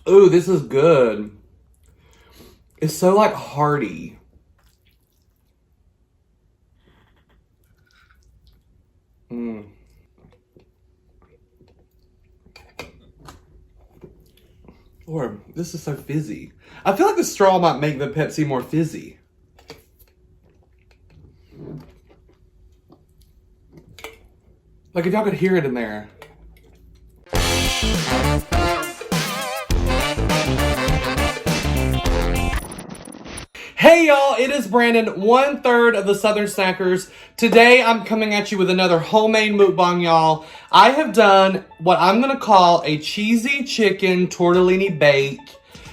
Ooh, this is good. It's so like hearty. Lord, this is so fizzy. I feel like the straw might make the Pepsi more fizzy. Like if y'all could hear it in there. Hey y'all, it is Brandon, 1/3 of the Southern Snackers. Today I'm coming at you with another homemade mukbang, y'all. I have done what I'm gonna call a cheesy chicken tortellini bake.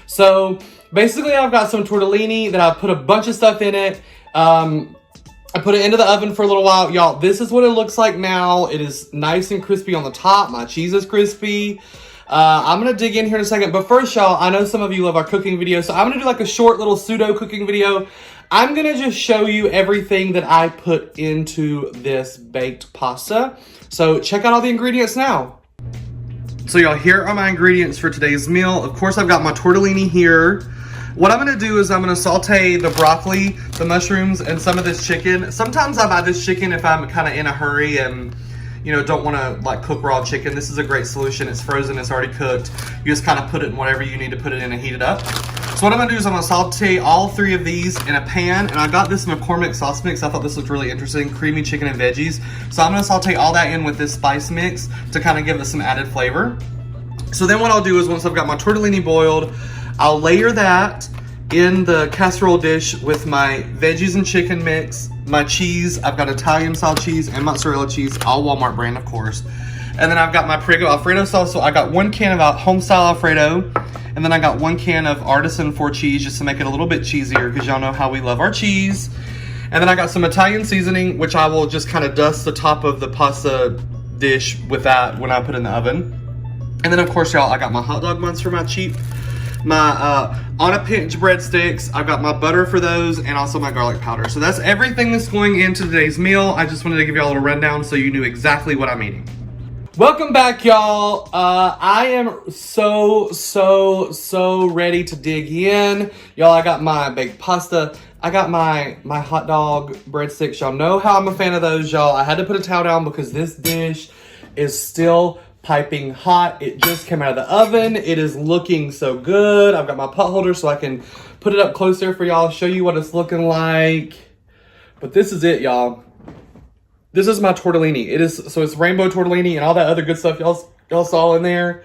So basically I've got some tortellini that I've put a bunch of stuff in it. I put it into the oven for a little while. Y'all, this is what it looks like now. It is nice and crispy on the top. My cheese is crispy. I'm going to dig in here in a second. But first, y'all, I know some of you love our cooking videos. So I'm going to do like a short little pseudo cooking video. I'm going to just show you everything that I put into this baked pasta. So check out all the ingredients now. So y'all, here are my ingredients for today's meal. Of course, I've got my tortellini here. What I'm going to do is I'm going to saute the broccoli, the mushrooms, and some of this chicken. Sometimes I buy this chicken if I'm kind of in a hurry and, you know, don't want to like cook raw chicken. This is a great solution. It's frozen, it's already cooked. You just kind of put it in whatever you need to put it in and heat it up. So what I'm going to do is I'm going to saute all three of these in a pan. And I got this McCormick sauce mix. I thought this looked really interesting. Creamy chicken and veggies. So I'm going to saute all that in with this spice mix to kind of give it some added flavor. So then what I'll do is once I've got my tortellini boiled, I'll layer that in the casserole dish with my veggies and chicken mix, my cheese. I've got Italian style cheese and mozzarella cheese, all Walmart brand, of course. And then I've got my Prego Alfredo sauce. So I got 1 can of home style Alfredo. And then I got 1 can of artisan 4 cheese just to make it a little bit cheesier because y'all know how we love our cheese. And then I got some Italian seasoning, which I will just kind of dust the top of the pasta dish with that when I put it in the oven. And then of course, y'all, I got my hot dog buns for my cheap. My on a pinch breadsticks. I've got my butter for those and also my garlic powder. So that's everything that's going into today's meal. I just wanted to give y'all a little rundown so you knew exactly what I'm eating. Welcome back, y'all. I am so ready to dig in. Y'all, I got my baked pasta. I got my hot dog breadsticks. Y'all know how I'm a fan of those, y'all. I had to put a towel down because this dish is still piping hot. It just came out of the oven. It is looking so good. I've got my pot holder so I can put it up closer for y'all, show you what it's looking like. But this is it, y'all. This is my tortellini. It's rainbow tortellini and all that other good stuff y'all saw in there.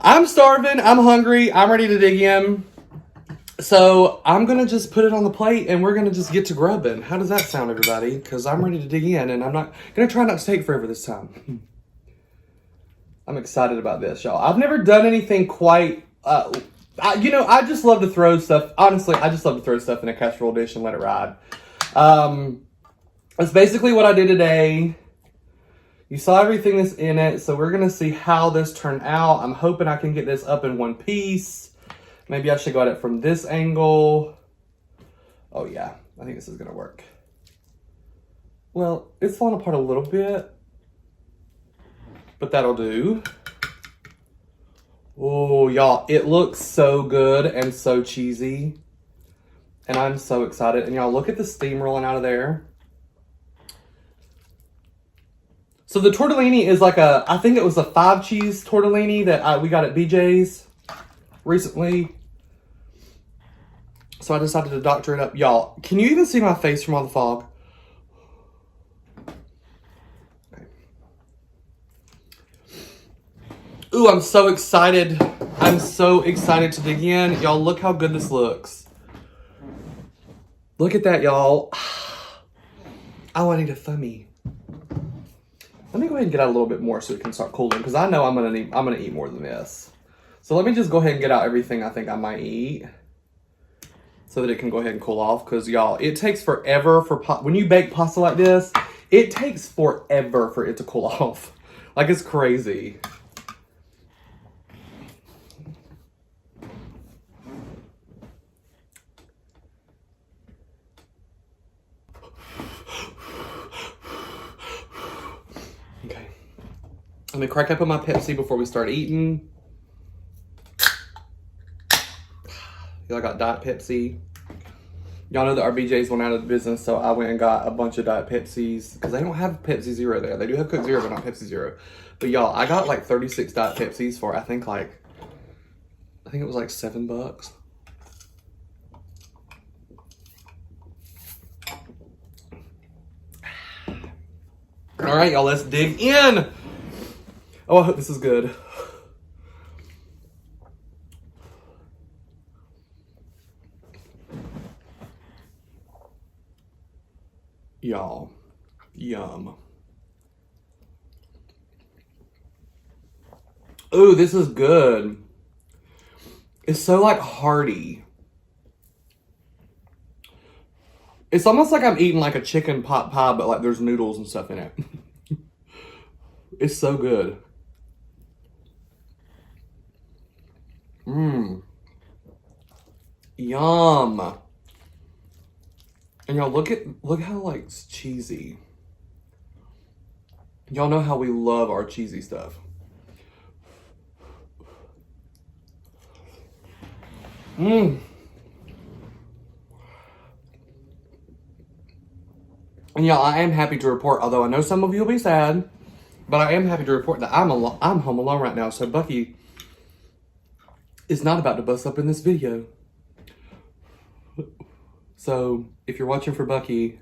I'm starving. I'm hungry. I'm ready to dig in. So I'm gonna just put it on the plate and we're gonna just get to grubbing. How does that sound, everybody? Because I'm ready to dig in and I'm gonna try not to take forever this time. I'm excited about this, y'all. I've never done anything quite, you know, I just love to throw stuff. Honestly, I just love to throw stuff in a casserole dish and let it ride. That's basically what I did today. You saw everything that's in it, so we're going to see how this turned out. I'm hoping I can get this up in one piece. Maybe I should go at it from this angle. Oh, yeah. I think this is going to work. Well, it's falling apart a little bit, but that'll do. Oh, y'all, it looks so good and so cheesy. And I'm so excited. And y'all, look at the steam rolling out of there. So the tortellini is like I think it was a 5 cheese tortellini that we got at BJ's recently. So I decided to doctor it up. Y'all, can you even see my face from all the fog? Ooh, I'm so excited. I'm so excited to dig in. Y'all, look how good this looks. Look at that, y'all. Oh, I need a thummy. Let me go ahead and get out a little bit more so it can start cooling because I know I'm gonna eat more than this. So let me just go ahead and get out everything I think I might eat so that it can go ahead and cool off because, y'all, it takes forever when you bake pasta like this, it takes forever for it to cool off. Like, it's crazy. Let me crack open my Pepsi before we start eating. I got Diet Pepsi. Y'all know that our BJ's went out of business, so I went and got a bunch of Diet Pepsis because they don't have Pepsi Zero there. They do have Coke Zero, but not Pepsi Zero. But y'all, I got like 36 Diet Pepsis for I think it was like $7. All right, y'all, let's dig in. Oh, I hope this is good. Y'all, yum. Ooh, this is good. It's so like hearty. It's almost like I'm eating like a chicken pot pie, but like there's noodles and stuff in it. It's so good. Mmm. Yum. And y'all look how like it's cheesy. Y'all know how we love our cheesy stuff. Mmm. And y'all, I am happy to report, although I know some of you will be sad, but I am happy to report that I'm home alone right now, so Bucky is not about to bust up in this video. So, if you're watching for Bucky,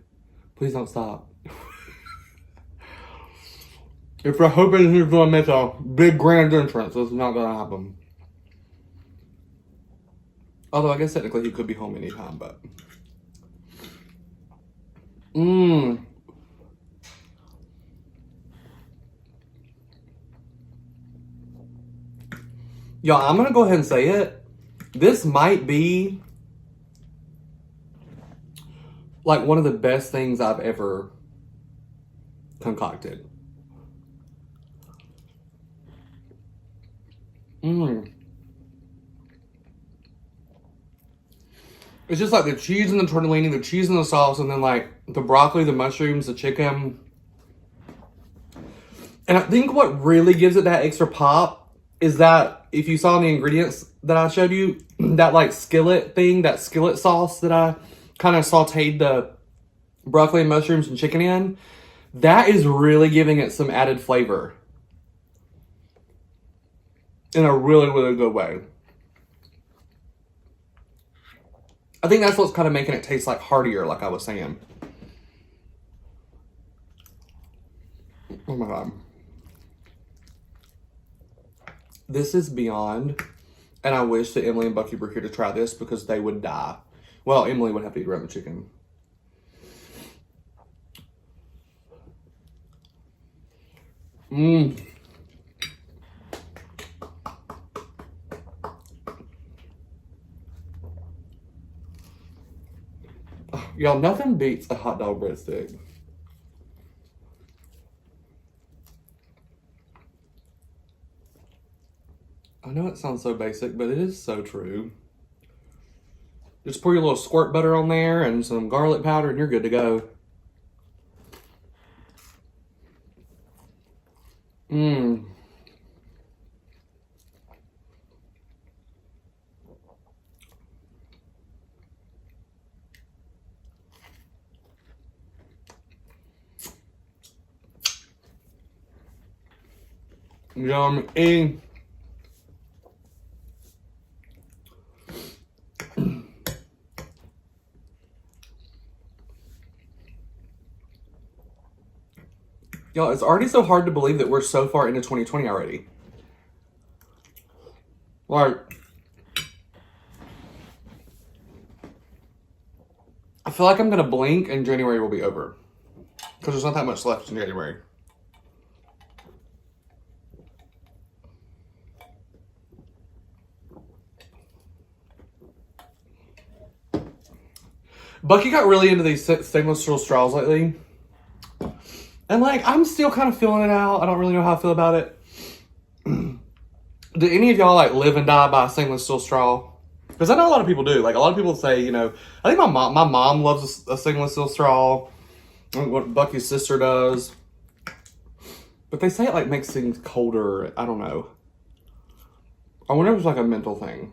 please don't stop. If you're hoping he's going to make a big grand entrance, it's not going to happen. Although, I guess technically he could be home anytime, but... Mmm. Y'all, I'm going to go ahead and say it. This might be like one of the best things I've ever concocted. Mmm. It's just like the cheese and the tortellini, the cheese and the sauce, and then like the broccoli, the mushrooms, the chicken. And I think what really gives it that extra pop is that if you saw the ingredients that I showed you, that like skillet thing, that skillet sauce that I kind of sauteed the broccoli and mushrooms and chicken in, that is really giving it some added flavor in a really, really good way. I think that's what's kind of making it taste like heartier, like I was saying. Oh my God. This is beyond, and I wish that Emily and Bucky were here to try this because they would die. Well, Emily would have to eat around the chicken. Mmm. Y'all, nothing beats a hot dog breadstick. I know it sounds so basic, but it is so true. Just pour your little squirt butter on there and some garlic powder and you're good to go. Mmm. Yummy. Y'all, it's already so hard to believe that we're so far into 2020 already. Like, I feel like I'm gonna blink and January will be over. Because there's not that much left in January. Bucky got really into these stainless steel straws lately. And like, I'm still kind of feeling it out. I don't really know how I feel about it. Do any of y'all like live and die by a stainless steel straw? Because I know a lot of people do. Like a lot of people say, you know, I think my mom loves a stainless steel straw. What Bucky's sister does. But they say it like makes things colder. I don't know. I wonder if it's like a mental thing.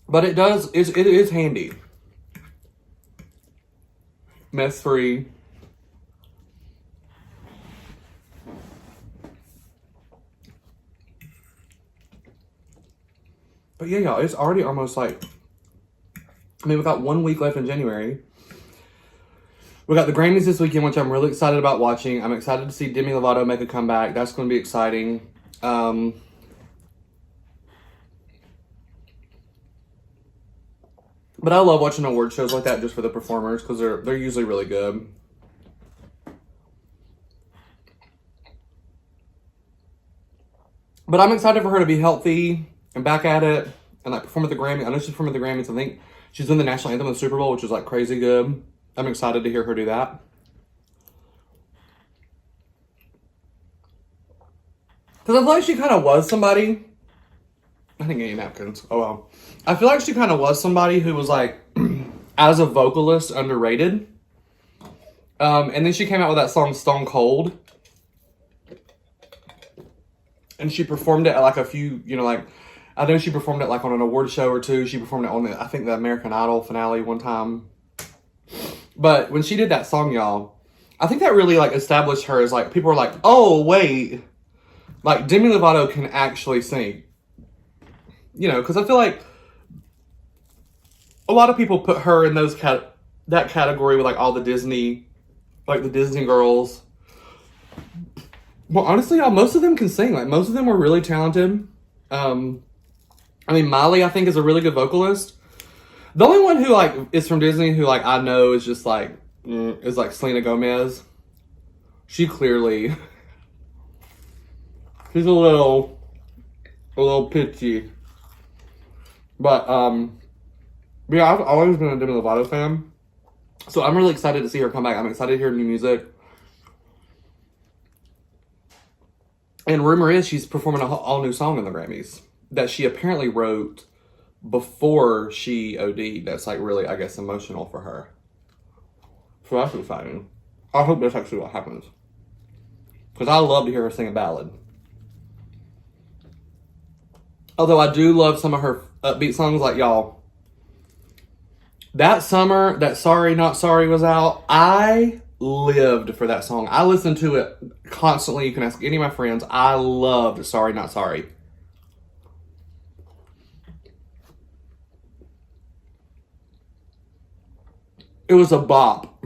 But it is handy. Mess free. But yeah, y'all, it's already almost like, I mean, we got 1 week left in January. We got the Grammys this weekend, which I'm really excited about watching. I'm excited to see Demi Lovato make a comeback. That's going to be exciting. But I love watching award shows like that just for the performers because they're usually really good. But I'm excited for her to be healthy and back at it and like perform at the Grammy. I know she's performing at the Grammys. I think she's doing the national anthem of the Super Bowl, which is like crazy good. I'm excited to hear her do that. Because I feel like she kind of was somebody. I didn't get any napkins. Oh well. I feel like she kind of was somebody who was like, as a vocalist, underrated. And then she came out with that song Stone Cold. And she performed it at like a few, you know, like, I know she performed it like on an award show or two. She performed it on I think the American Idol finale one time. But when she did that song, y'all, I think that really like established her as like, people were like, oh wait, like Demi Lovato can actually sing. You know, because I feel like a lot of people put her in that category with like all the Disney, like the Disney girls. Well, honestly, y'all, most of them can sing. Like, most of them were really talented. I mean, Miley, I think, is a really good vocalist. The only one who, like, is from Disney who, like, I know is just, like, is, like, Selena Gomez. She clearly... she's a little pitchy. But, yeah, I've always been a Demi Lovato fan. So I'm really excited to see her come back. I'm excited to hear new music. And rumor is she's performing an all new song in the Grammys that she apparently wrote before she OD'd. That's like really, I guess, emotional for her. So that's exciting. I hope that's actually what happens. Because I love to hear her sing a ballad. Although I do love some of her upbeat songs, like y'all. That summer that Sorry Not Sorry was out, I lived for that song. I listened to it constantly. You can ask any of my friends. I loved Sorry Not Sorry. It was a bop,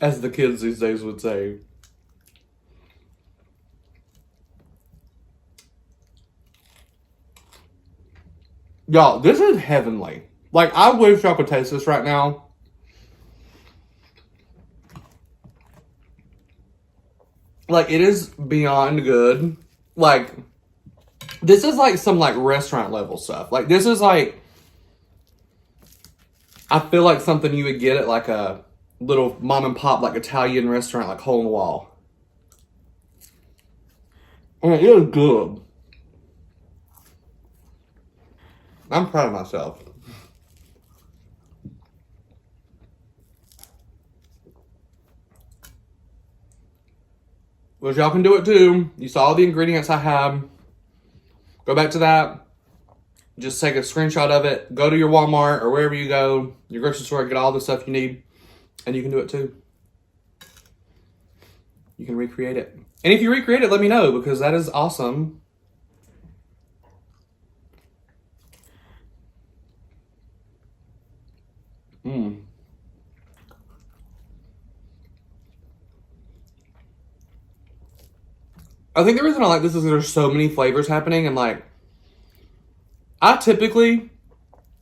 as the kids these days would say. Y'all, this is heavenly. Like, I wish y'all could taste this right now. Like, it is beyond good. Like, this is like some like restaurant level stuff. Like, this is like, I feel like something you would get at like a little mom and pop like Italian restaurant, like hole in the wall. And it is good. I'm proud of myself. Well, y'all can do it too. You saw all the ingredients I have. Go back to that. Just take a screenshot of it. Go to your Walmart or wherever you go, your grocery store, get all the stuff you need. And you can do it too. You can recreate it. And if you recreate it, let me know because that is awesome. I think the reason I like this is there's so many flavors happening and like, I typically,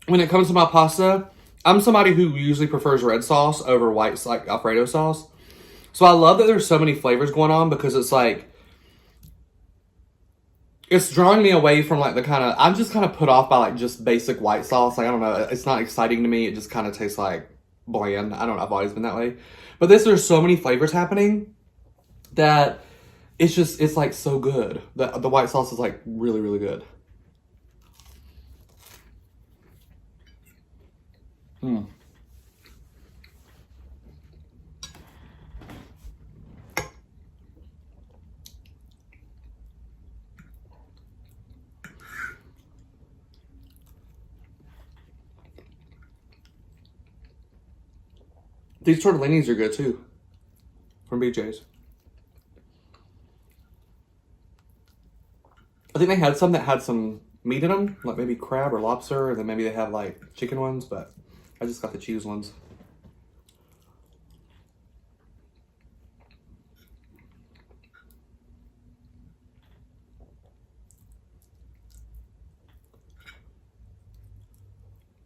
when it comes to my pasta, I'm somebody who usually prefers red sauce over white, like Alfredo sauce. So I love that there's so many flavors going on because it's like, it's drawing me away from like the kind of, I'm just kind of put off by like just basic white sauce. Like, I don't know, it's not exciting to me. It just kind of tastes like bland. I don't know, I've always been that way. But there's so many flavors happening that it's just, it's like so good. The white sauce is like really, really good. These tortellinis are good too. From BJ's. I think they had some that had some meat in them, like maybe crab or lobster, and then maybe they have like chicken ones, but I just got the cheese ones.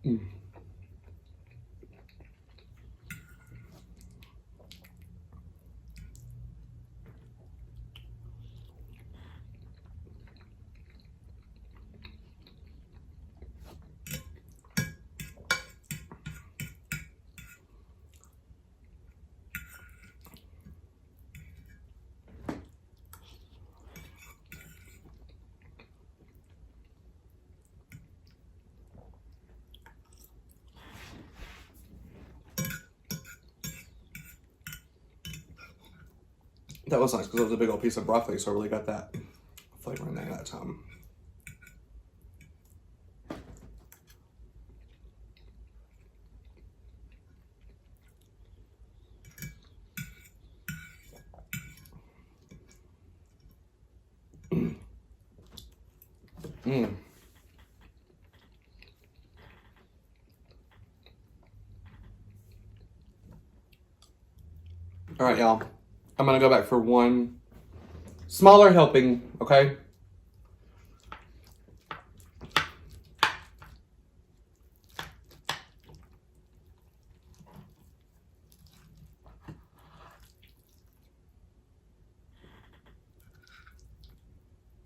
Mm. That was nice because it was a big old piece of broccoli, so I really got that flavor in there that time. Mm. All right, y'all. I'm gonna go back for one smaller helping, okay?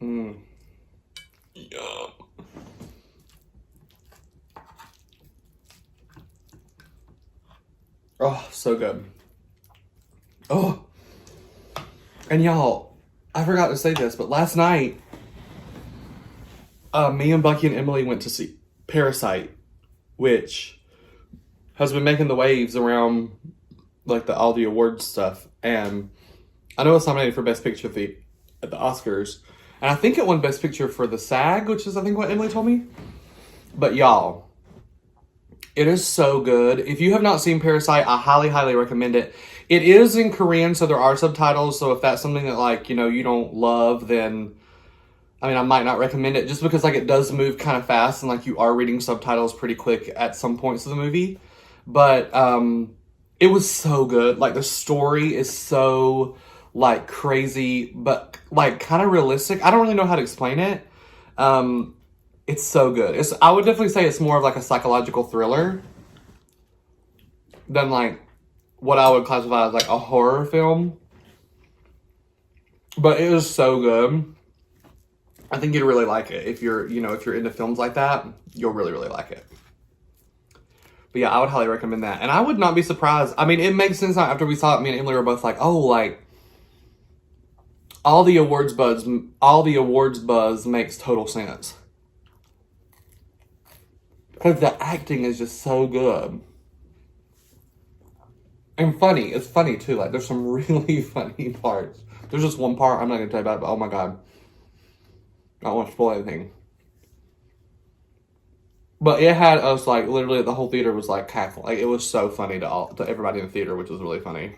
Mmm. Yum. Oh, so good. Oh. And y'all, I forgot to say this, but last night, me and Bucky and Emily went to see Parasite, which has been making the waves around like all the awards stuff. And I know it's nominated for Best Picture at the Oscars. And I think it won Best Picture for the SAG, which is I think what Emily told me. But y'all, it is so good. If you have not seen Parasite, I highly, highly recommend it. It is in Korean, so there are subtitles. So if that's something that like, you know, you don't love, then I mean, I might not recommend it just because like it does move kind of fast and like you are reading subtitles pretty quick at some points of the movie. But it was so good. Like the story is so like crazy, but like kind of realistic. I don't really know how to explain it. It's so good. I would definitely say it's more of like a psychological thriller than like what I would classify as like a horror film. But it is so good. I think you'd really like it. If you're, you know, if you're into films like that, you'll really, really like it. But yeah, I would highly recommend that. And I would not be surprised. I mean, it makes sense after we saw it. Me and Emily were both like, oh, like all the awards buzz makes total sense. Because the acting is just so good. And funny. It's funny too. Like there's some really funny parts. There's just one part I'm not gonna tell you about it, but oh my god. I don't want to spoil anything. But it had us like literally the whole theater was like cackling. Like it was so funny to everybody in the theater, which was really funny.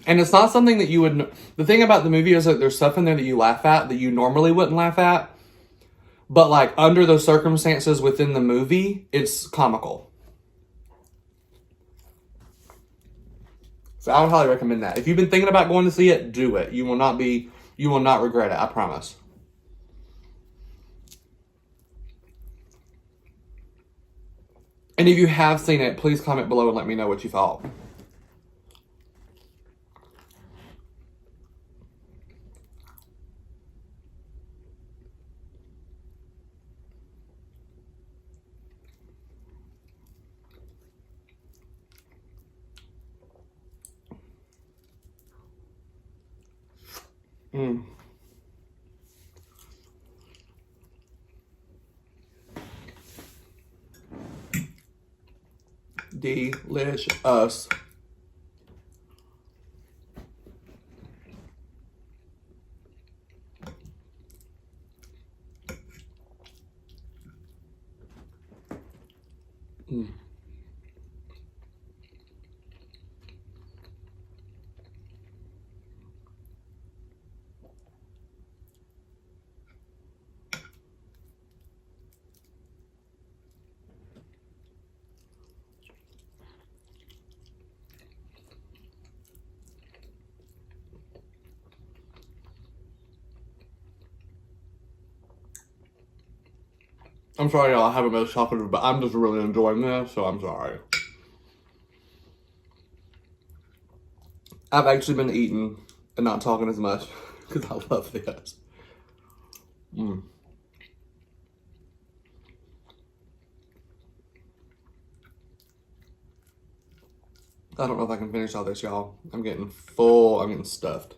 And it's not something that you would. The thing about the movie is that there's stuff in there that you laugh at that you normally wouldn't laugh at. But like under those circumstances within the movie, it's comical. So I would highly recommend that. If you've been thinking about going to see it, do it. You will not regret it, I promise. And if you have seen it, please comment below and let me know what you thought. Mm. Delicious. Mm. I'm sorry y'all, I haven't been talkative, but I'm just really enjoying this, so I'm sorry. I've actually been eating and not talking as much because I love this. I don't know if I can finish all this, y'all. I'm getting full. I'm getting stuffed.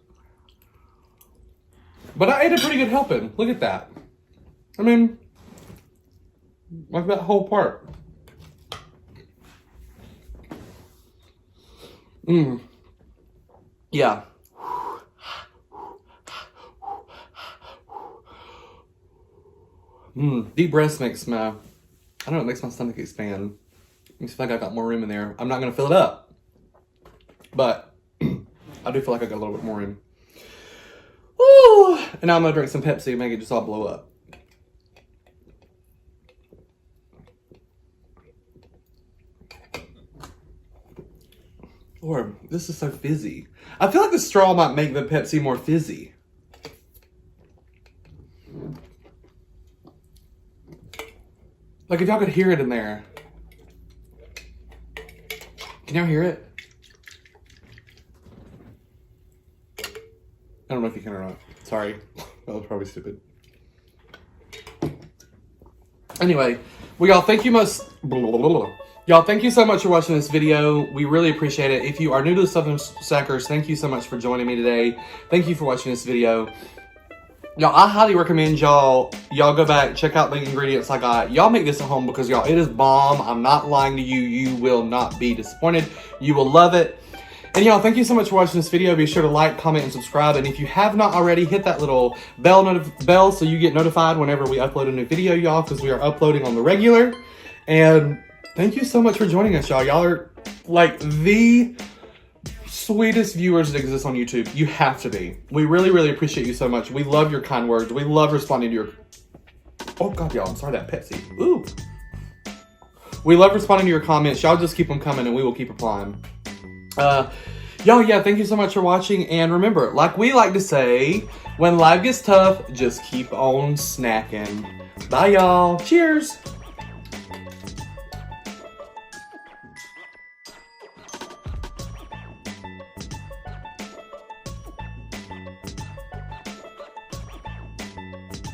But I ate a pretty good helping. Look at that. I mean, like that whole part. Yeah. Deep breaths makes my, I don't know, it makes my stomach expand. Makes me feel like I got more room in there. I'm not going to fill it up. But I do feel like I got a little bit more room. Woo! And now I'm going to drink some Pepsi and make it just all blow up. Lord, this is so fizzy. I feel like the straw might make the Pepsi more fizzy. Like if y'all could hear it in there. Can y'all hear it? I don't know if you can or not. Sorry. That was probably stupid. Anyway, well, y'all, thank you Y'all, thank you so much for watching this video. We really appreciate it. If you are new to the SouthernSnackers, thank you so much for joining me today. Thank you for watching this video. Y'all, I highly recommend y'all go back, check out the ingredients I got. Y'all make this at home because, y'all, it is bomb. I'm not lying to you. You will not be disappointed. You will love it. And, y'all, thank you so much for watching this video. Be sure to like, comment, and subscribe. And if you have not already, hit that little bell so you get notified whenever we upload a new video, y'all, because we are uploading on the regular. And thank you so much for joining us, y'all. Y'all are, like, the sweetest viewers that exist on YouTube. You have to be. We really, really appreciate you so much. We love your kind words. We love responding to your... Oh, God, y'all. I'm sorry, that Pepsi. Ooh. We love responding to your comments. Y'all just keep them coming, and we will keep replying. Y'all, yeah, thank you so much for watching. And remember, like we like to say, when life gets tough, just keep on snacking. Bye, y'all. Cheers.